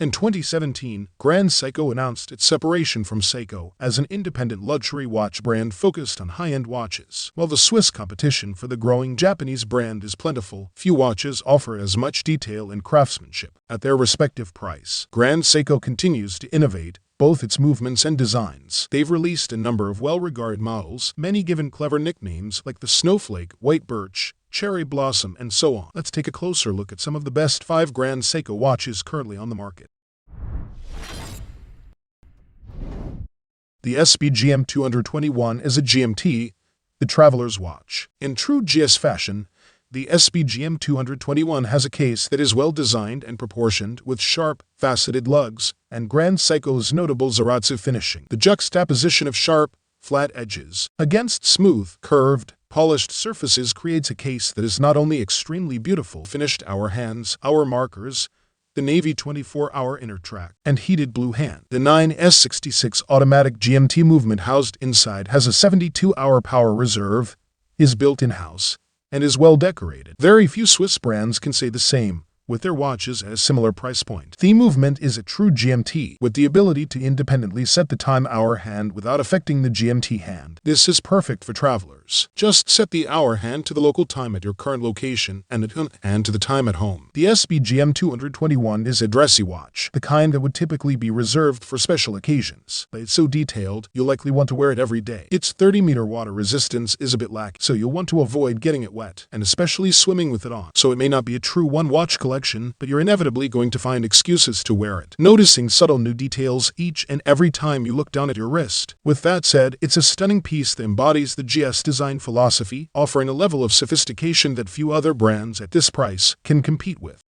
In 2017, Grand Seiko announced its separation from Seiko as an independent luxury watch brand focused on high-end watches. While the Swiss competition for the growing Japanese brand is plentiful, few watches offer as much detail and craftsmanship. At their respective price, Grand Seiko continues to innovate both its movements and designs. They've released a number of well-regarded models, many given clever nicknames like the Snowflake, White Birch, Cherry Blossom, and so on. Let's take a closer look at some of the best 5 Grand Seiko watches currently on the market. The sbgm 221 is a GMT, the traveler's watch. In true GS fashion, the sbgm 221 has a case that is well designed and proportioned with sharp, faceted lugs and Grand Seiko's notable Zaratsu finishing. The juxtaposition of sharp, flat edges against smooth, curved, polished surfaces creates a case that is not only extremely beautiful, finished hour hands, hour markers, the navy 24-hour inner track, and heated blue hand. The 9S66 automatic GMT movement housed inside has a 72-hour power reserve, is built in-house, and is well decorated. Very few Swiss brands can say the same, with their watches at a similar price point. The movement is a true GMT, with the ability to independently set the time-hour hand without affecting the GMT hand. This is perfect for travelers. Just set the hour hand to the local time at your current location and to the time at home. The sbgm 221 is a dressy watch, the kind that would typically be reserved for special occasions. But it's so detailed, you'll likely want to wear it every day. Its 30-meter water resistance is a bit lacking, so you'll want to avoid getting it wet, and especially swimming with it on. So it may not be a true one-watch collection, but you're inevitably going to find excuses to wear it, noticing subtle new details each and every time you look down at your wrist. With that said, it's a stunning piece that embodies the GS design philosophy, offering a level of sophistication that few other brands at this price can compete with.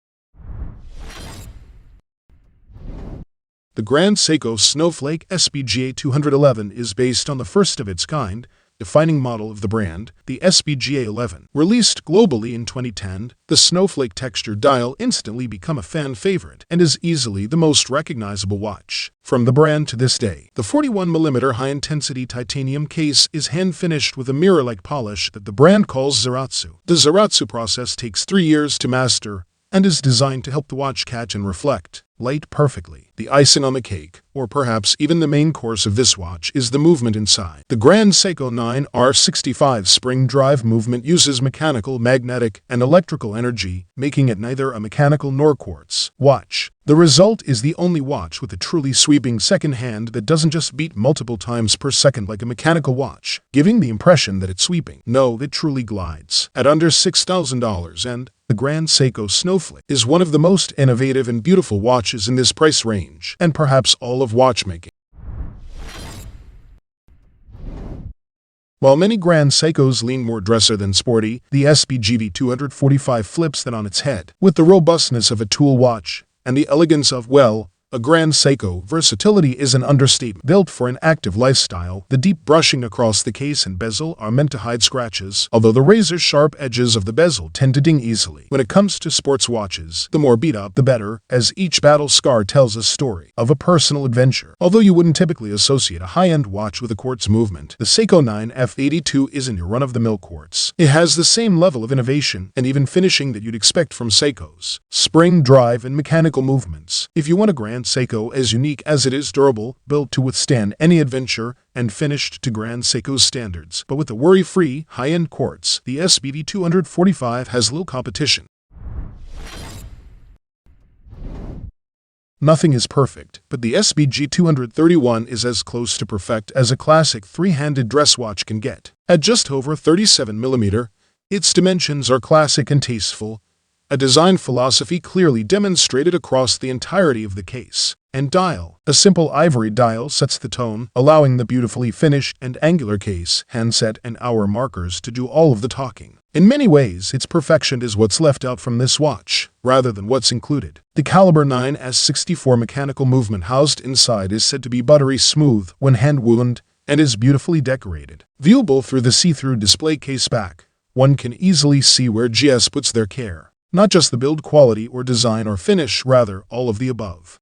The Grand Seiko Snowflake SBGA 211 is based on the first of its kind, defining model of the brand, the SBGA 11. Released globally in 2010, the Snowflake texture dial instantly became a fan favorite and is easily the most recognizable watch from the brand to this day. The 41mm high-intensity titanium case is hand-finished with a mirror-like polish that the brand calls Zaratsu. The Zaratsu process takes 3 years to master and is designed to help the watch catch and reflect light perfectly. The icing on the cake, or perhaps even the main course of this watch, is the movement inside. The Grand Seiko 9R65 spring drive movement uses mechanical, magnetic, and electrical energy, making it neither a mechanical nor quartz watch. The result is the only watch with a truly sweeping second hand that doesn't just beat multiple times per second like a mechanical watch, giving the impression that it's sweeping. No, it truly glides. At under $6,000, and the Grand Seiko Snowflake is one of the most innovative and beautiful watches in this price range, and perhaps all of watchmaking. While many Grand Seikos lean more dresser than sporty, the sbgv 245 flips that on its head. With the robustness of a tool watch and the elegance of, well, a Grand Seiko, versatility is an understatement. Built for an active lifestyle, the deep brushing across the case and bezel are meant to hide scratches, although the razor-sharp edges of the bezel tend to ding easily. When it comes to sports watches, the more beat up, the better, as each battle scar tells a story of a personal adventure. Although you wouldn't typically associate a high-end watch with a quartz movement, the Seiko 9F82 isn't your run-of-the-mill quartz. It has the same level of innovation and even finishing that you'd expect from Seikos. Spring, drive, and mechanical movements. If you want a Grand Seiko as unique as it is durable, built to withstand any adventure, and finished to Grand Seiko's standards, but with a worry-free, high-end quartz, the SBV 245 has little competition. Nothing is perfect, but the SBG 231 is as close to perfect as a classic three-handed dress watch can get. At just over 37mm, its dimensions are classic and tasteful, a design philosophy clearly demonstrated across the entirety of the case and dial. A simple ivory dial sets the tone, allowing the beautifully finished and angular case, handset, and hour markers to do all of the talking. In many ways, its perfection is what's left out from this watch, rather than what's included. The caliber 9S64 mechanical movement housed inside is said to be buttery smooth when hand-wound and is beautifully decorated. Viewable through the see-through display case back, one can easily see where GS puts their care. Not just the build quality or design or finish, rather all of the above.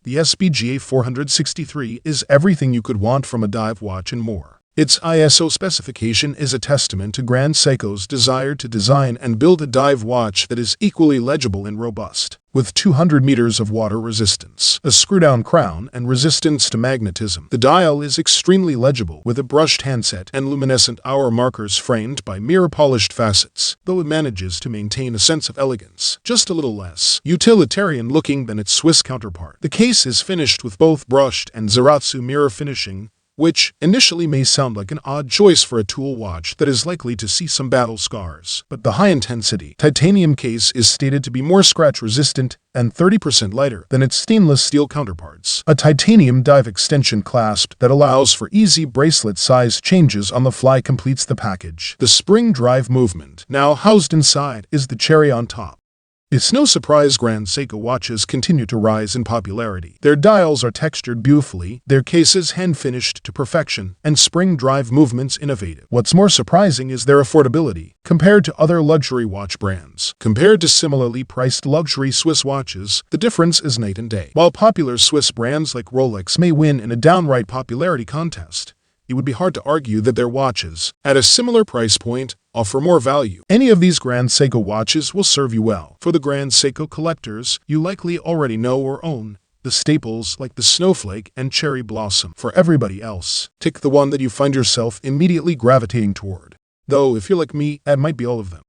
The SBGA 463 is everything you could want from a dive watch and more. Its ISO specification is a testament to Grand Seiko's desire to design and build a dive watch that is equally legible and robust. With 200 meters of water resistance, a screw-down crown, and resistance to magnetism, the dial is extremely legible with a brushed handset and luminescent hour markers framed by mirror-polished facets, though it manages to maintain a sense of elegance, just a little less utilitarian-looking than its Swiss counterpart. The case is finished with both brushed and Zaratsu mirror finishing, which initially may sound like an odd choice for a tool watch that is likely to see some battle scars. But the high-intensity titanium case is stated to be more scratch-resistant and 30% lighter than its stainless steel counterparts. A titanium dive extension clasp that allows for easy bracelet size changes on the fly completes the package. The spring drive movement, now housed inside, is the cherry on top. It's no surprise Grand Seiko watches continue to rise in popularity. Their dials are textured beautifully, their cases hand-finished to perfection, and spring drive movements innovative. What's more surprising is their affordability, compared to other luxury watch brands. Compared to similarly priced luxury Swiss watches, the difference is night and day. While popular Swiss brands like Rolex may win in a downright popularity contest, it would be hard to argue that their watches, at a similar price point, offer more value. Any of these Grand Seiko watches will serve you well. For the Grand Seiko collectors, you likely already know or own the staples like the Snowflake and Cherry Blossom. For everybody else, pick the one that you find yourself immediately gravitating toward. Though, if you're like me, that might be all of them.